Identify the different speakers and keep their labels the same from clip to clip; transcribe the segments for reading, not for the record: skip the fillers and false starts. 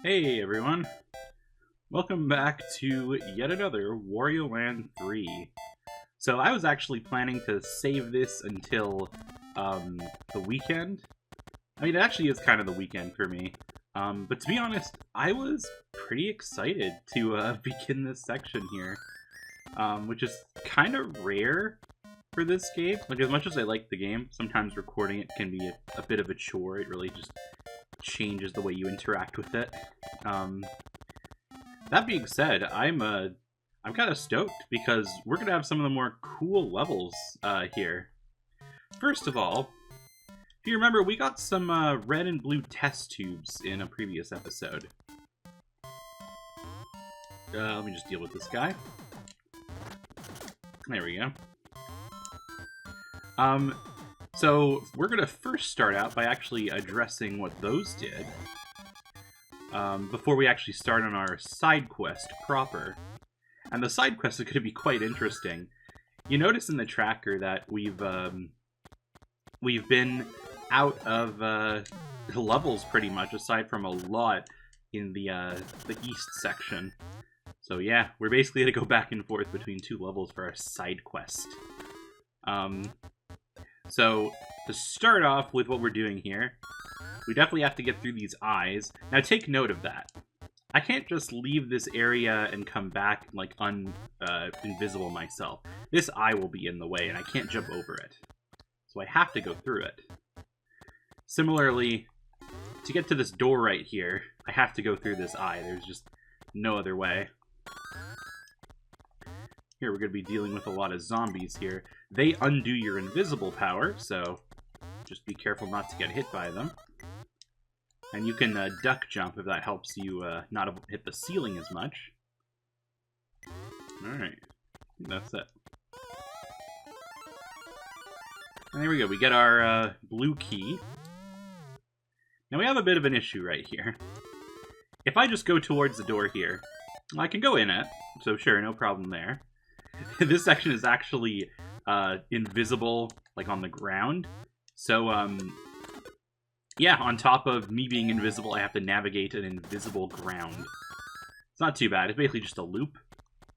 Speaker 1: Hey everyone, welcome back to yet another Wario Land 3. So I was actually planning to save this until the weekend. I mean, it actually is kind of the weekend for me. But to be honest, I was pretty excited to begin this section here, which is kind of rare for this game. Like, as much as I like the game, sometimes recording it can be a bit of a chore. It really just changes the way you interact with it. That being said, I'm kind of stoked because we're gonna have some of the more cool levels here. First of all, if you remember, we got some red and blue test tubes in a previous episode. Let me just deal with this guy. There we go. So we're gonna first start out by actually addressing what those did. Before we actually start on our side quest proper. And the side quest is going to be quite interesting. You notice in the tracker that we've been out of levels pretty much, aside from a lot in the east section. So yeah, we're basically going to go back and forth between two levels for our side quest. So to start off with what we're doing here, we definitely have to get through these eyes. Now take note of that. I can't just leave this area and come back like invisible myself. This eye will be in the way and I can't jump over it. So I have to go through it. Similarly, to get to this door right here, I have to go through this eye. There's just no other way. Here we're going to be dealing with a lot of zombies here. They undo your invisible power, so just be careful not to get hit by them. And you can duck jump if that helps you not hit the ceiling as much. Alright, that's it. And there we go, we get our blue key. Now we have a bit of an issue right here. If I just go towards the door here, I can go in it, so sure, no problem there. This section is actually invisible, like on the ground. So, yeah, on top of me being invisible, I have to navigate an invisible ground. It's not too bad. It's basically just a loop.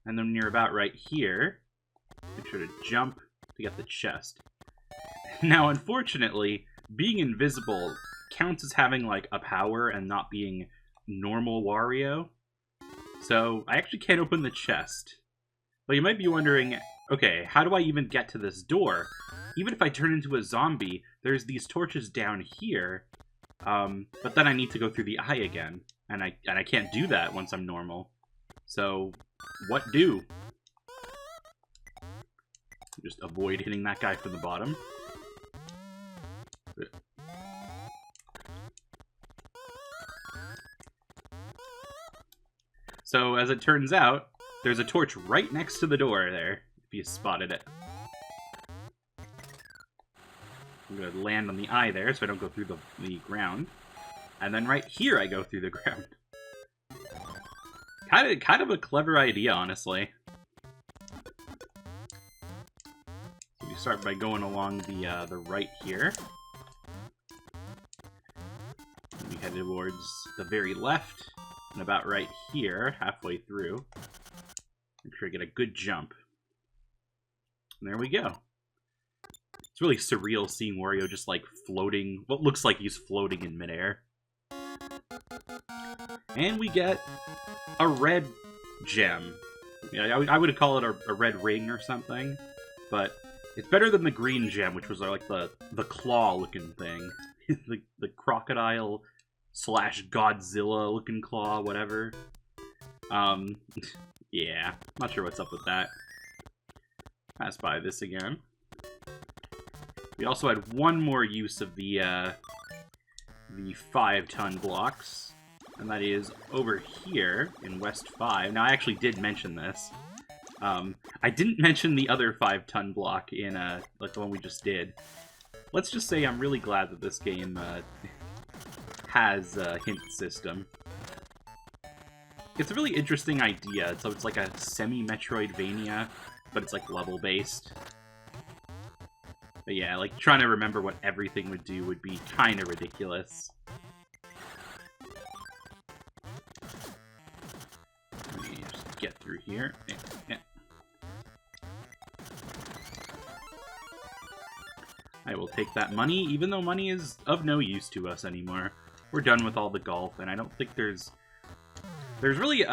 Speaker 1: And then when you're about right here, make sure to jump to get the chest. Now, unfortunately, being invisible counts as having, like, a power and not being normal Wario. So, I actually can't open the chest. But you might be wondering, okay, how do I even get to this door? Even if I turn into a zombie, there's these torches down here, but then I need to go through the eye again, and I can't do that once I'm normal. So, what do? Just avoid hitting that guy from the bottom. So, as it turns out, there's a torch right next to the door there, if you spotted it. I'm going to land on the eye there so I don't go through the ground. And then right here I go through the ground. Kind of a clever idea, honestly. So we start by going along the right here. And we head towards the very left. And about right here, halfway through. Make sure I get a good jump. And there we go. It's really surreal seeing Wario just, like, floating, what looks like he's floating in midair. And we get a red gem. Yeah, I would call it a red ring or something, but it's better than the green gem, which was, like, the claw-looking thing. the crocodile / Godzilla-looking claw, whatever. Yeah, not sure what's up with that. Pass by this again. We also had one more use of the 5-ton blocks, and that is over here in West 5. Now, I actually did mention this. I didn't mention the other 5-ton block in like the one we just did. Let's just say I'm really glad that this game has a hint system. It's a really interesting idea. So it's like a semi-Metroidvania, but it's like level-based. But yeah, like, trying to remember what everything would do would be kind of ridiculous. here. Yeah. I will take that money, even though money is of no use to us anymore. We're done with all the golf, and I don't think there's really,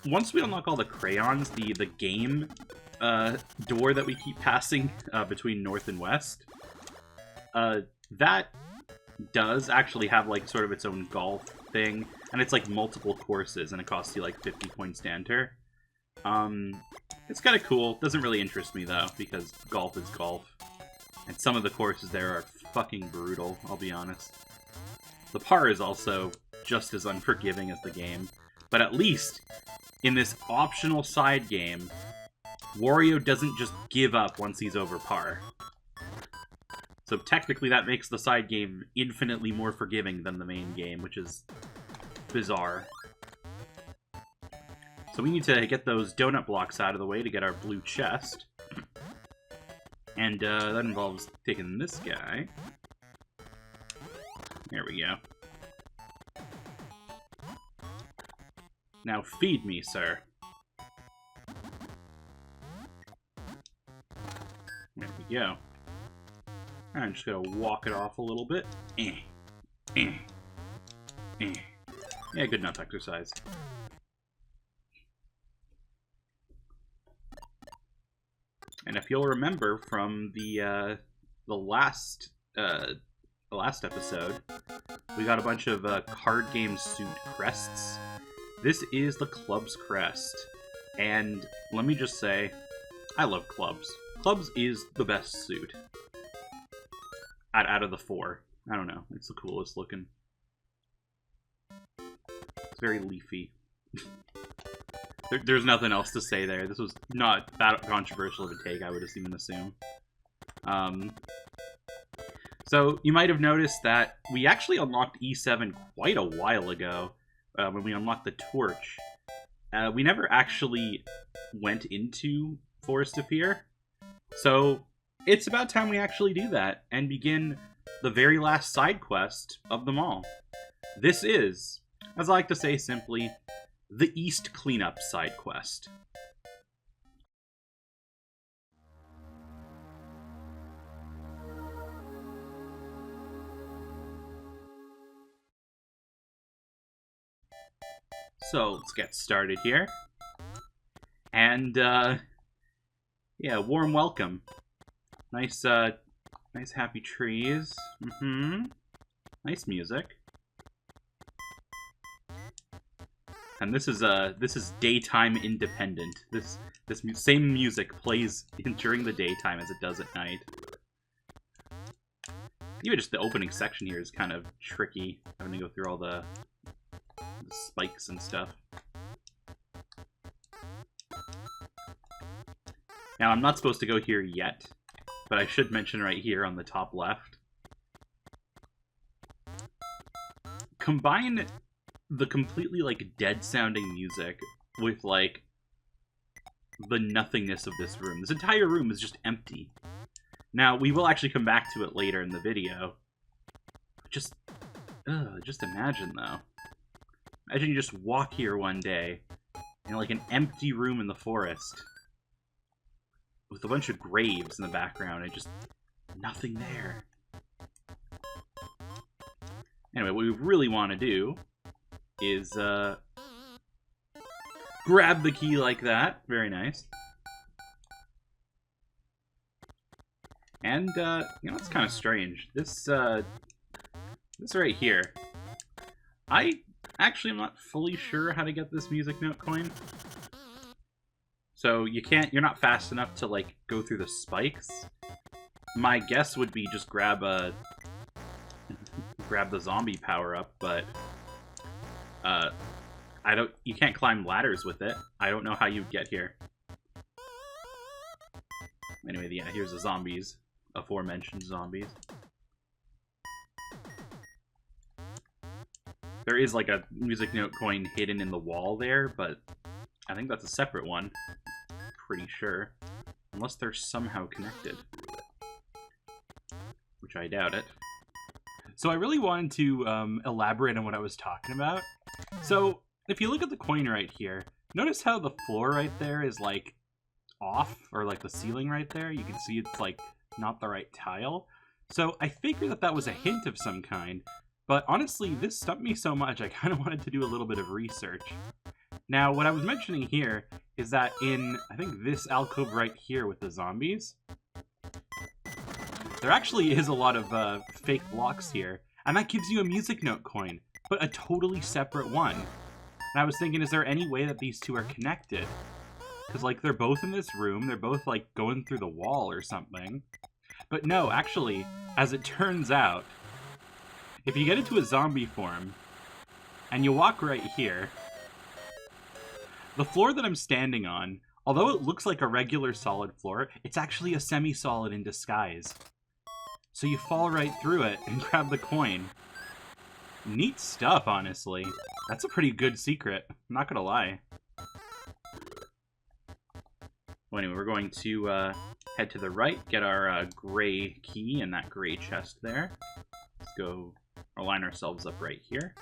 Speaker 1: once we unlock all the crayons, the game door that we keep passing between north and west, that does actually have, like, sort of its own golf thing, and it's, like, multiple courses, and it costs you, like, 50 coins to enter. It's kind of cool. Doesn't really interest me, though, because golf is golf. And some of the courses there are fucking brutal, I'll be honest. The par is also just as unforgiving as the game. But at least, in this optional side game, Wario doesn't just give up once he's over par. So technically that makes the side game infinitely more forgiving than the main game, which is bizarre. So we need to get those donut blocks out of the way to get our blue chest. And that involves taking this guy. There we go. Now feed me, sir. There we go. I'm just gonna walk it off a little bit. Yeah, good enough exercise. And if you'll remember from the last episode, we got a bunch of card game suit crests. This is the club's crest, and let me just say, I love clubs. Clubs is the best suit out of the four. I don't know, it's the coolest looking. It's very leafy. There's nothing else to say there. This was not that controversial of a take, I would even assume. So, you might have noticed that we actually unlocked E7 quite a while ago, when we unlocked the torch. We never actually went into Forest of Fear, so it's about time we actually do that, and begin the very last side quest of them all. This is, as I like to say simply, the East Cleanup side quest. So, let's get started here. And, yeah, warm welcome. Nice, nice happy trees. Nice music. And this is daytime independent. This same music plays during the daytime as it does at night. Even just the opening section here is kind of tricky, having to go through all the spikes and stuff. Now, I'm not supposed to go here yet, but I should mention right here on the top left. Combine the completely, like, dead-sounding music with, like, the nothingness of this room. This entire room is just empty. Now, we will actually come back to it later in the video. Just imagine, though. Imagine you just walk here one day, in, like, an empty room in the forest, with a bunch of graves in the background, and just nothing there. Anyway, what we really want to do is grab the key like that. Very nice. And, you know, it's kind of strange. This right here. I actually am not fully sure how to get this music note coin. So you're not fast enough to, like, go through the spikes. My guess would be just grab the zombie power-up, but you can't climb ladders with it. I don't know how you'd get here. Anyway, yeah, here's the zombies. Aforementioned zombies. There is, like, a music note coin hidden in the wall there, but I think that's a separate one. Pretty sure. Unless they're somehow connected. Which I doubt it. So I really wanted to elaborate on what I was talking about. So, if you look at the coin right here, Notice how the floor right there is, like, off, or, like, the ceiling right there? You can see it's, like, not the right tile. So I figured that that was a hint of some kind, but honestly, this stumped me so much I kind of wanted to do a little bit of research. Now, what I was mentioning here is that in, I think, this alcove right here with the zombies, there actually is a lot of fake blocks here, and that gives you a music note coin, but a totally separate one. And I was thinking, is there any way that these two are connected? Because, like, they're both in this room, they're both, like, going through the wall or something. But no, actually, as it turns out, if you get into a zombie form, and you walk right here, the floor that I'm standing on, although it looks like a regular solid floor, it's actually a semi-solid in disguise. So you fall right through it and grab the coin. Neat stuff, honestly. That's a pretty good secret, I'm not gonna lie. Well, anyway, we're going to head to the right, get our gray key in that gray chest there. Let's go align ourselves up right here.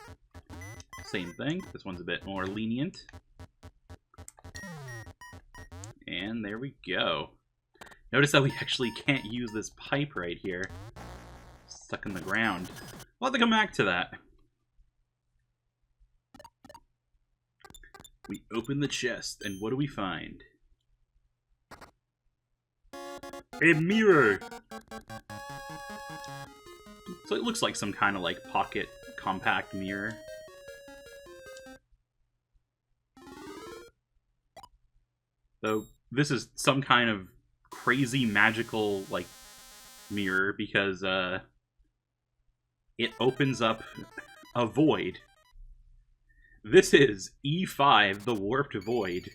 Speaker 1: Same thing, this one's a bit more lenient. And there we go. Notice that we actually can't use this pipe right here. Stuck in the ground. We'll have to come back to that. We open the chest, and what do we find? A mirror! So it looks like some kind of like pocket compact mirror. Though this is some kind of crazy magical like mirror because it opens up a void. This is E5, the warped void.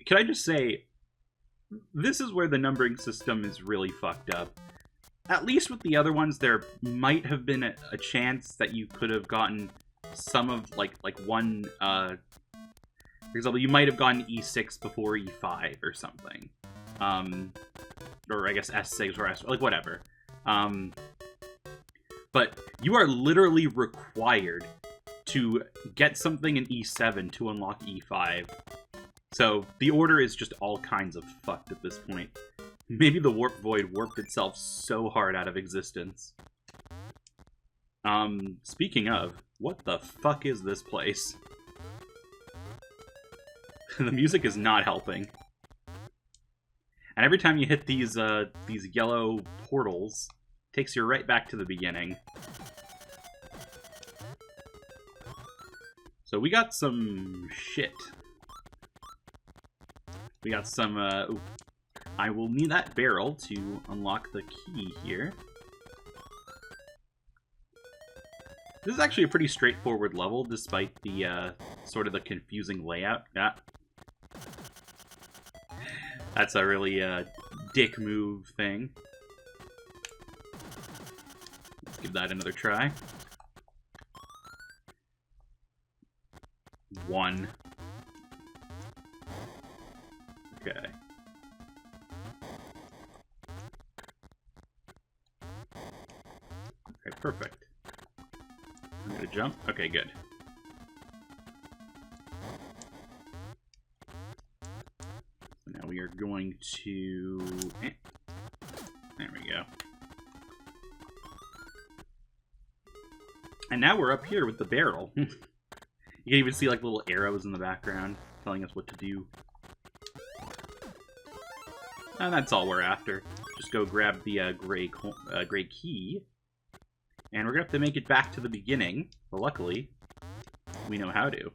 Speaker 1: Can I just say, this is where the numbering system is really fucked up. At least with the other ones, there might have been a chance that you could have gotten some of, like one, for example, you might have gotten E6 before E5 or something. Or I guess S6 or S, like whatever. But you are literally required to get something in E7 to unlock E5. So the order is just all kinds of fucked at this point. Maybe the warp void warped itself so hard out of existence. Speaking of, what the fuck is this place? The music is not helping. And every time you hit these yellow portals, it takes you right back to the beginning. So we got some shit. We got some, ooh. I will need that barrel to unlock the key here. This is actually a pretty straightforward level, despite the, sort of the confusing layout. Yeah. That's a really, dick move thing. Let's give that another try. 1. Okay. Okay, perfect. I'm gonna jump. Okay, good. So now we are going to... There we go. And now we're up here with the barrel. You can even see like little arrows in the background telling us what to do. And that's all we're after. Just go grab the gray key. And we're going to have to make it back to the beginning. But luckily, we know how to.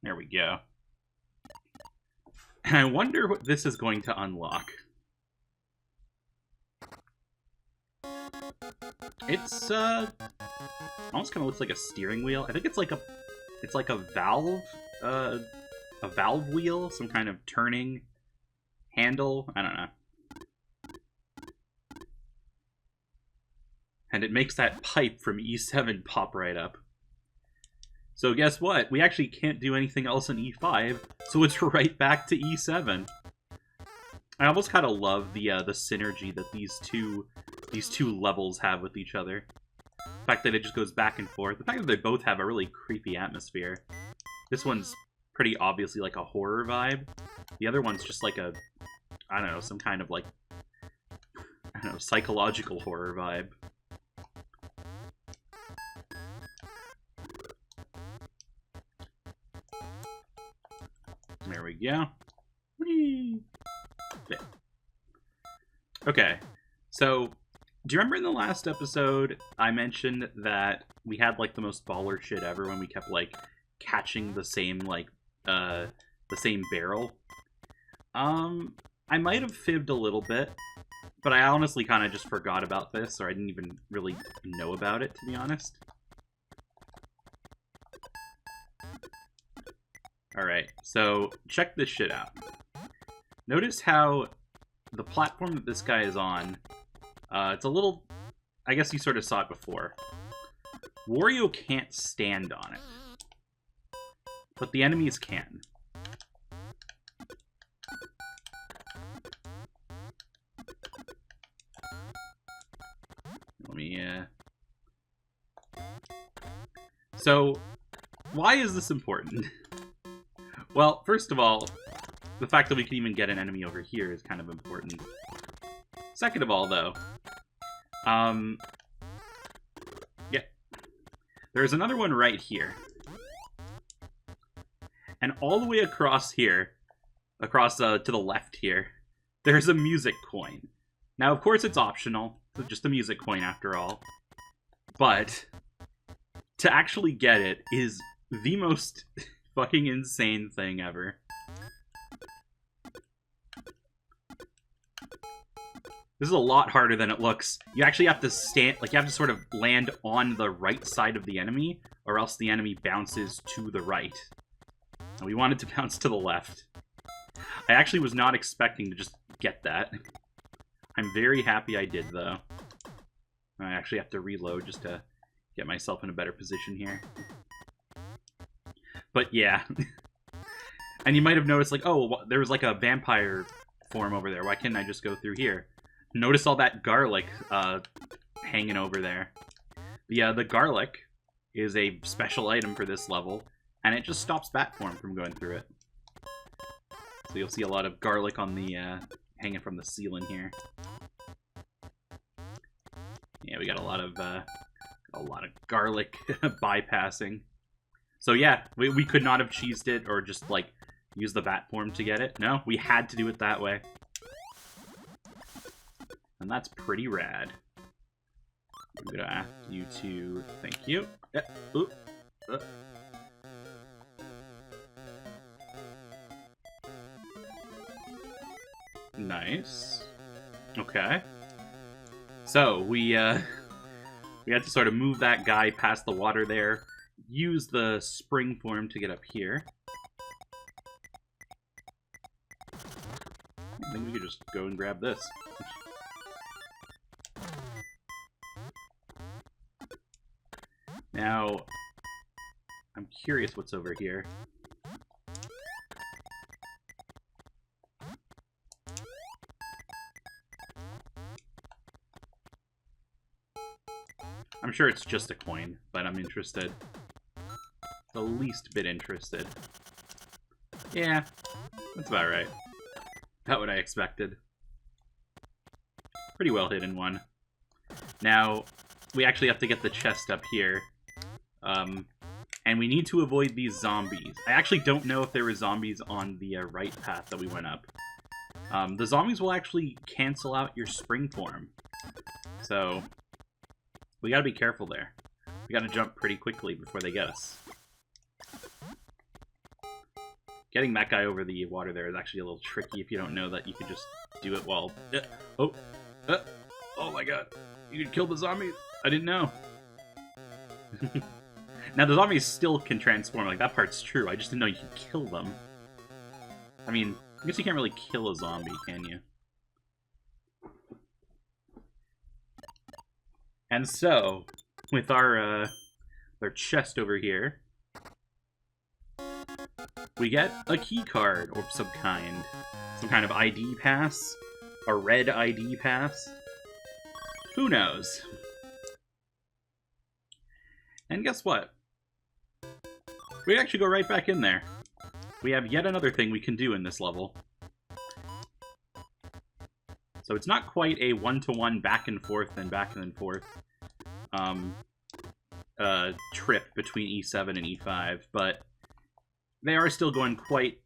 Speaker 1: There we go. And I wonder what this is going to unlock. It's almost kind of looks like a steering wheel. I think it's like a valve, a valve wheel, some kind of turning handle. I don't know. And it makes that pipe from E7 pop right up. So guess what? We actually can't do anything else in E5, so it's right back to E7. I almost kind of love the synergy that these two levels have with each other. The fact that it just goes back and forth. The fact that they both have a really creepy atmosphere. This one's pretty obviously like a horror vibe. The other one's just like a, I don't know, some kind of like, I don't know, psychological horror vibe. There we go. Whee! Yeah. Okay, so do you remember in the last episode I mentioned that we had like the most baller shit ever when we kept like catching the same like the same barrel? I might have fibbed a little bit, but I honestly kind of just forgot about this, or I didn't even really know about it, to be honest. Alright, so check this shit out. Notice how the platform that this guy is on, it's a little... I guess you sort of saw it before. Wario can't stand on it, but the enemies can. Let me, So, why is this important? Well, first of all, the fact that we can even get an enemy over here is kind of important. Second of all, though, yeah, there's another one right here. And all the way across here, across to the left here, there's a music coin. Now, of course, it's optional. It's just a music coin after all. But to actually get it is the most fucking insane thing ever. This is a lot harder than it looks. You actually have to stand, like, you have to sort of land on the right side of the enemy, or else the enemy bounces to the right. And we want it to bounce to the left. I actually was not expecting to just get that. I'm very happy I did, though. I actually have to reload just to get myself in a better position here. But yeah. And you might have noticed, like, oh, there was like a vampire form over there. Why can't I just go through here? Notice all that garlic hanging over there. The garlic is a special item for this level, and it just stops bat form from going through it. So you'll see a lot of garlic on the hanging from the ceiling here. Yeah, we got a lot of garlic bypassing. So yeah, we could not have cheesed it or just like use the bat form to get it. No, we had to do it that way. And that's pretty rad. I'm gonna ask you to... Thank you. Ooh. Nice. Okay. So, we had to sort of move that guy past the water there, use the spring form to get up here. I think we could just go and grab this. Now, I'm curious what's over here. I'm sure it's just a coin, but I'm interested. The least bit interested. Yeah, that's about right. About what I expected. Pretty well hidden one. Now, we actually have to get the chest up here. And we need to avoid these zombies. I actually don't know if there were zombies on the right path that we went up. The zombies will actually cancel out your spring form. So, we gotta be careful there. We gotta jump pretty quickly before they get us. Getting that guy over the water there is actually a little tricky if you don't know that you could just do it while... Oh my god. You could kill the zombies? I didn't know. Now, the zombies still can transform. Like, that part's true. I just didn't know you could kill them. I mean, I guess you can't really kill a zombie, can you? And so, with our chest over here, we get a key card of some kind. Some kind of ID pass? A red ID pass? Who knows? And guess what? We actually go right back in there. We have yet another thing we can do in this level. So it's not quite a one-to-one back and forth and back and forth trip between E7 and E5, but they are still going quite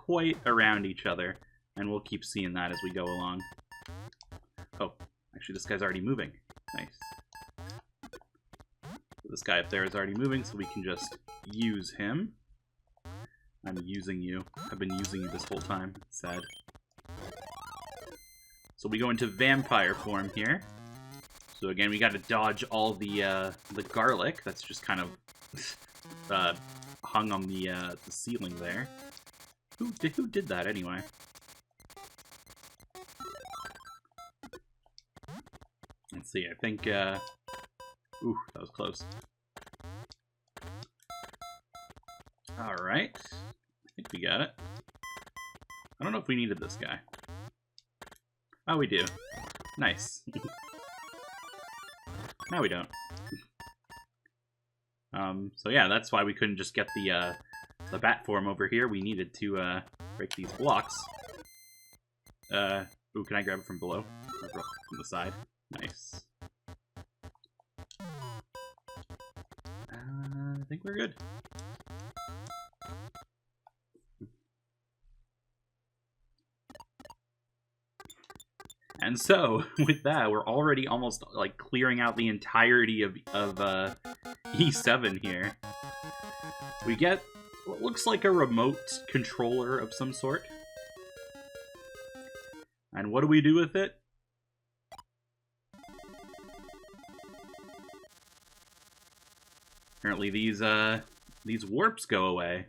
Speaker 1: quite around each other, and we'll keep seeing that as we go along. Oh, actually this guy's already moving. Nice. So this guy up there is already moving, so we can just use him. I'm using you. I've been using you this whole time. Sad. So we go into vampire form here. So again, we got to dodge all the garlic that's just kind of hung on the ceiling there. Who did that anyway? Let's see. I think. Ooh, that was close. All right. I think we got it. I don't know if we needed this guy. Oh, we do. Nice. Now we don't. So yeah, that's why we couldn't just get the bat form over here. We needed to break these blocks. Ooh, can I grab it from below? Or from the side? Nice. I think we're good. And so, with that, we're already almost, like, clearing out the entirety of E7 here. We get what looks like a remote controller of some sort. And what do we do with it? Apparently these warps go away.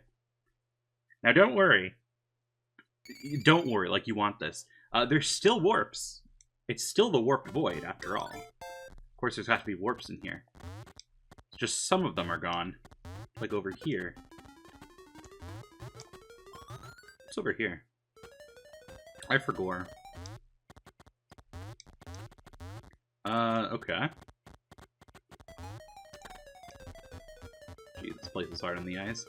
Speaker 1: Now don't worry. Don't worry like you want this. There's still warps. It's still the warped void, after all. Of course, there's got to be warps in here. Just some of them are gone. Like over here. What's over here? I forgot. Okay. Gee, this place is hard on the eyes.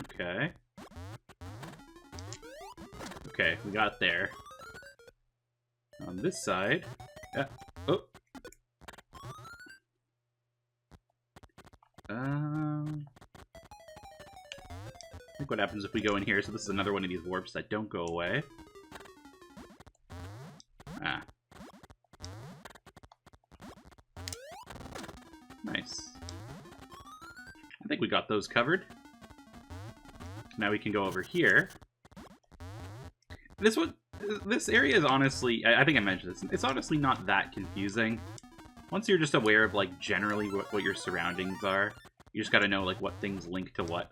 Speaker 1: Okay. Okay, we got there. On this side... Yeah. Oh! I think what happens if we go in here, so this is another one of these warps that don't go away. Ah. Nice. I think we got those covered. Now we can go over here. This area is honestly, I think I mentioned this, it's honestly not that confusing. Once you're just aware of, like, generally what your surroundings are, you just gotta know, like, what things link to what.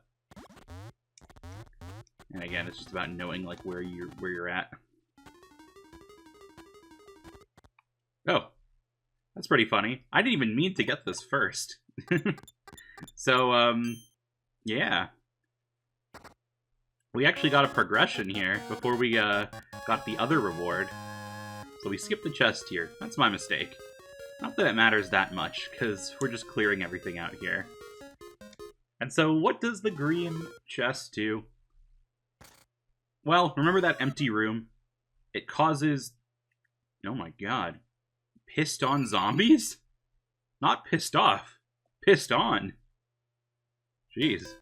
Speaker 1: And again, it's just about knowing, like, where you're at. Oh. That's pretty funny. I didn't even mean to get this first. So, yeah. We actually got a progression here before we got the other reward. So we skipped the chest here. That's my mistake. Not that it matters that much, because we're just clearing everything out here. And so what does the green chest do? Well, remember that empty room? It causes... Oh my god. Pissed on zombies? Not pissed off. Pissed on. Jeez.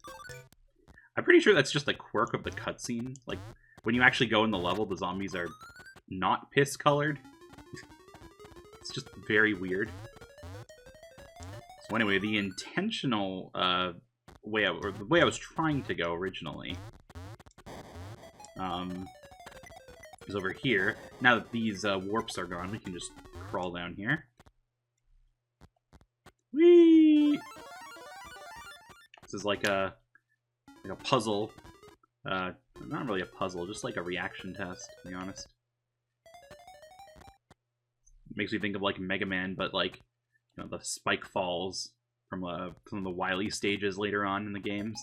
Speaker 1: I'm pretty sure that's just a quirk of the cutscene. Like, when you actually go in the level, the zombies are not piss-colored. It's just very weird. So anyway, the intentional way the way I was trying to go originally is over here. Now that these warps are gone, we can just crawl down here. Whee! This is like a puzzle. Not really a puzzle, just like a reaction test, to be honest. It makes me think of like Mega Man, but like, you know, the spike falls from the Wily stages later on in the games.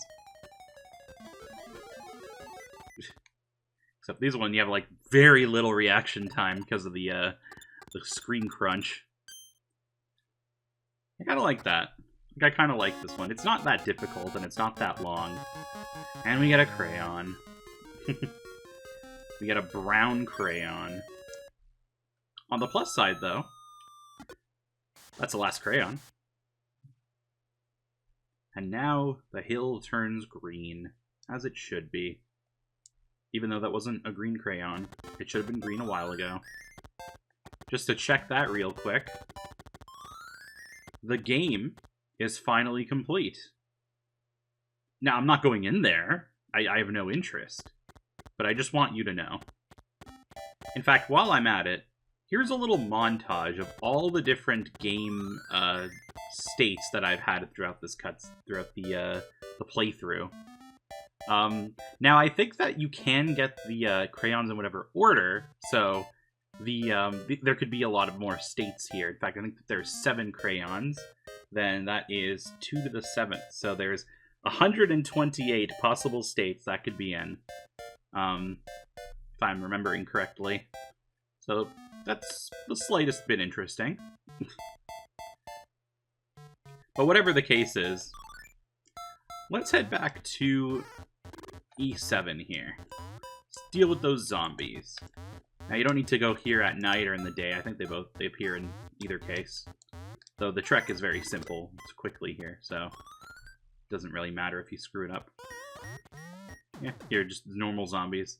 Speaker 1: Except these one you have like very little reaction time because of the The screen crunch. I kind of like that. I kind of like this one. It's not that difficult, and it's not that long. And we get a crayon. We get a brown crayon. On the plus side, though, that's the last crayon. And now the hill turns green, as it should be. Even though that wasn't a green crayon. It should have been green a while ago. Just to check that real quick. The game is finally complete. Now, I'm not going in there. I have no interest. But I just want you to know. In fact, while I'm at it, here's a little montage of all the different game states that I've had throughout the playthrough. Now, I think that you can get the crayons in whatever order, so there could be a lot of more states here. In fact, I think that there's 7 crayons, then that is 2 to the 7th, so there's 128 possible states that could be in, if I'm remembering correctly. So that's the slightest bit interesting. But whatever the case is, let's head back to E7 here. Let's deal with those zombies. Now, you don't need to go here at night or in the day. I think they appear in either case. Though the trek is very simple. It's quickly here, so it doesn't really matter if you screw it up. Yeah, here, just normal zombies.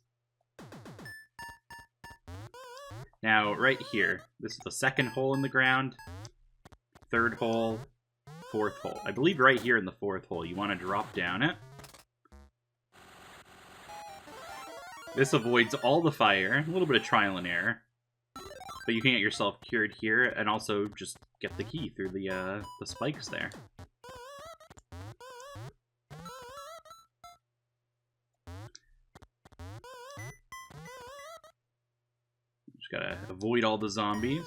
Speaker 1: Now, right here, this is the 2nd hole in the ground, 3rd hole, 4th hole. I believe right here in the 4th hole, you want to drop down it. This avoids all the fire, a little bit of trial and error, but you can get yourself cured here, and also just get the key through the spikes there. Just gotta avoid all the zombies.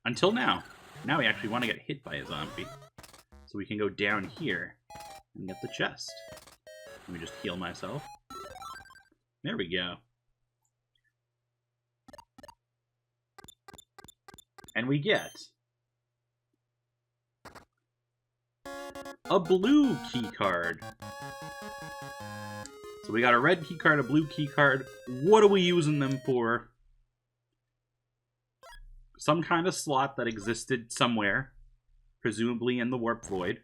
Speaker 1: Until now. Now we actually want to get hit by a zombie. So we can go down here and get the chest. Let me just heal myself. There we go. And we get a blue key card. So we got a red key card, a blue key card. What are we using them for? Some kind of slot that existed somewhere, presumably in the warp void.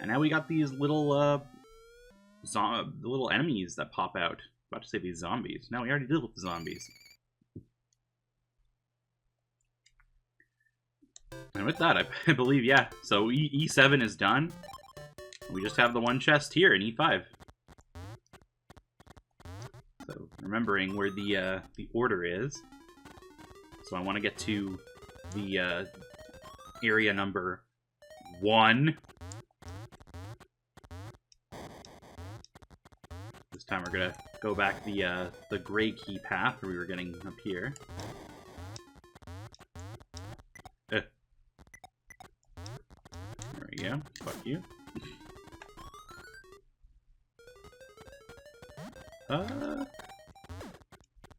Speaker 1: And now we got these little little enemies that pop out. About to say these zombies. Now we already deal with the zombies. And with that, I believe, yeah. So E7 is done. We just have the one chest here in E5. So remembering where the order is. So I want to get to the area number 1. This time we're gonna go back the gray key path where we were getting up here. There we go. Fuck you.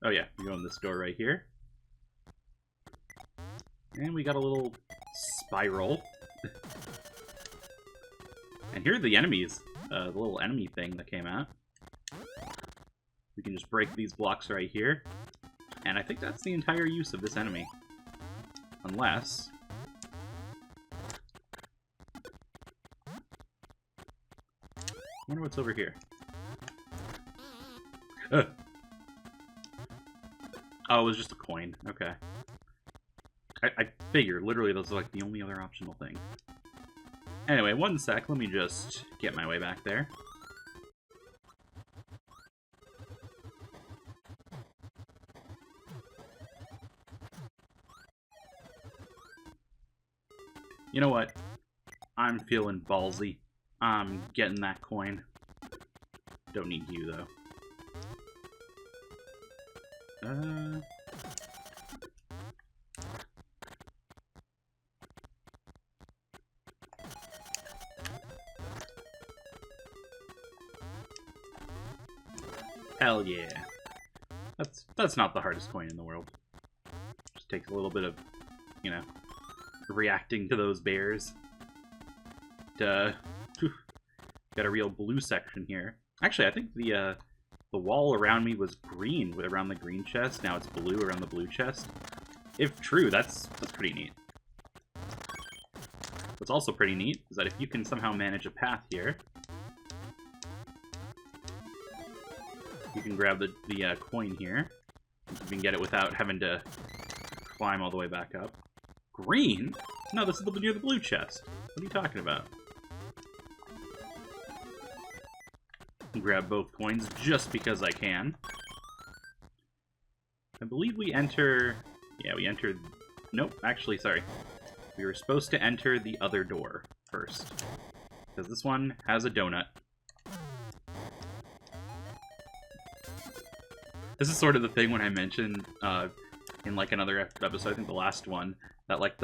Speaker 1: Oh yeah, we go in this door right here. And we got a little spiral. And here are the enemies. The little enemy thing that came out. We can just break these blocks right here. And I think that's the entire use of this enemy. Unless... I wonder what's over here. Oh, it was just a coin. Okay. I figured, literally, those are like the only other optional thing. Anyway, one sec, let me just get my way back there. You know what? I'm feeling ballsy. I'm getting that coin. Don't need you, though. Hell yeah. That's not the hardest coin in the world. takes a little bit of, you know, reacting to those bears. Got a real blue section here. Actually, I think the wall around me was green around the green chest. Now it's blue around the blue chest. If true, that's pretty neat. What's also pretty neat is that if you can somehow manage a path here, you can grab the coin here. You can get it without having to climb all the way back up. Green? No, this is near the blue chest. What are you talking about? Grab both coins just because I can. I believe we enter... Yeah, we entered... Nope, actually, sorry. We were supposed to enter the other door first. Because this one has a donut. This is sort of the thing when I mentioned in like another episode, I think the last one, that like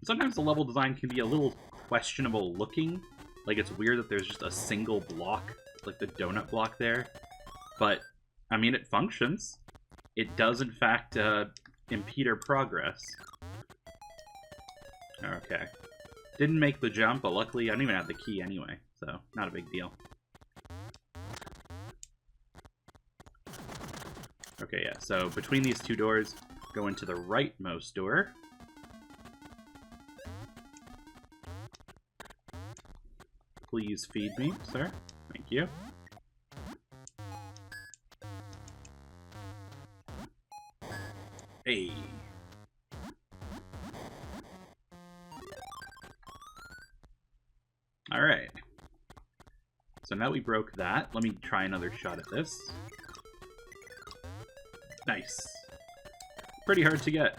Speaker 1: sometimes the level design can be a little questionable looking. Like it's weird that there's just a single block, like the donut block there. But, I mean, it functions. It does, in fact, impede our progress. Okay. Didn't make the jump, but luckily I don't even have the key anyway, so not a big deal. Okay, yeah, so between these two doors, go into the rightmost door. Please feed me, sir. Thank you. Hey. Alright. So now we broke that. Let me try another shot at this. Nice. Pretty hard to get.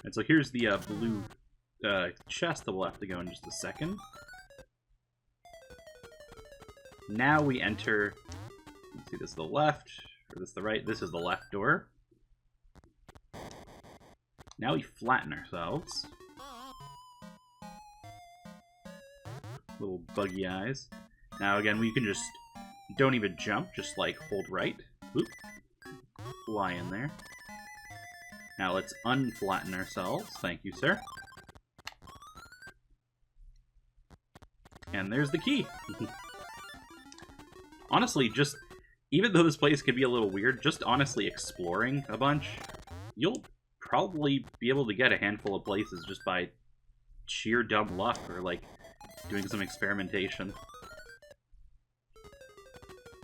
Speaker 1: And so here's the blue chest that we'll have to go in just a second. Now we enter... Let's see, this is the left, or this is the right. This is the left door. Now we flatten ourselves. Little buggy eyes. Now again, we can just... Don't even jump, just like hold right. Oop. Fly in there. Now let's unflatten ourselves. Thank you, sir. And there's the key. Honestly, just... Even though this place could be a little weird, just honestly exploring a bunch, you'll probably be able to get a handful of places just by sheer dumb luck or, like, doing some experimentation.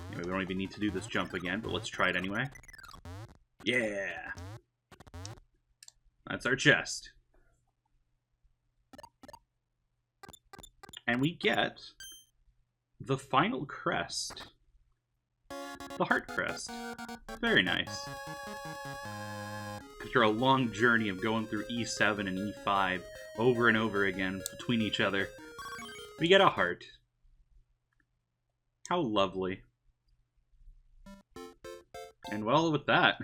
Speaker 1: Anyway, we don't even need to do this jump again, but let's try it anyway. Yeah! That's our chest. And we get the final crest. The heart crest. Very nice. After a long journey of going through E7 and E5 over and over again between each other, we get a heart. How lovely. And well, with that,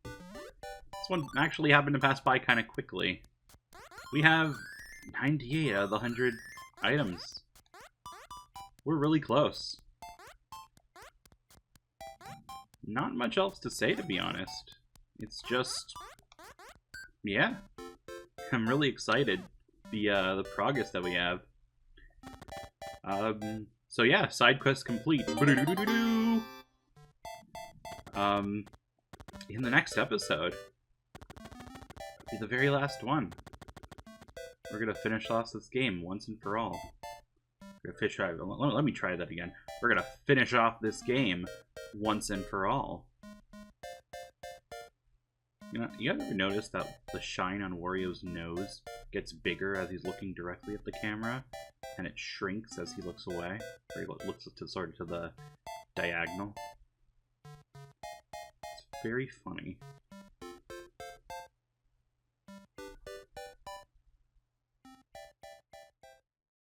Speaker 1: this one actually happened to pass by kind of quickly. We have 98 out of the 100 items. We're really close. Not much else to say, to be honest. It's just... Yeah. I'm really excited. The progress that we have. So yeah, side quest complete. In the next episode, be the very last one. We're gonna finish off this game once and for all. Let me try that again. We're gonna finish off this game once and for all. You know, you ever notice that the shine on Wario's nose gets bigger as he's looking directly at the camera, and it shrinks as he looks away, or he looks to sort of to the diagonal? It's very funny.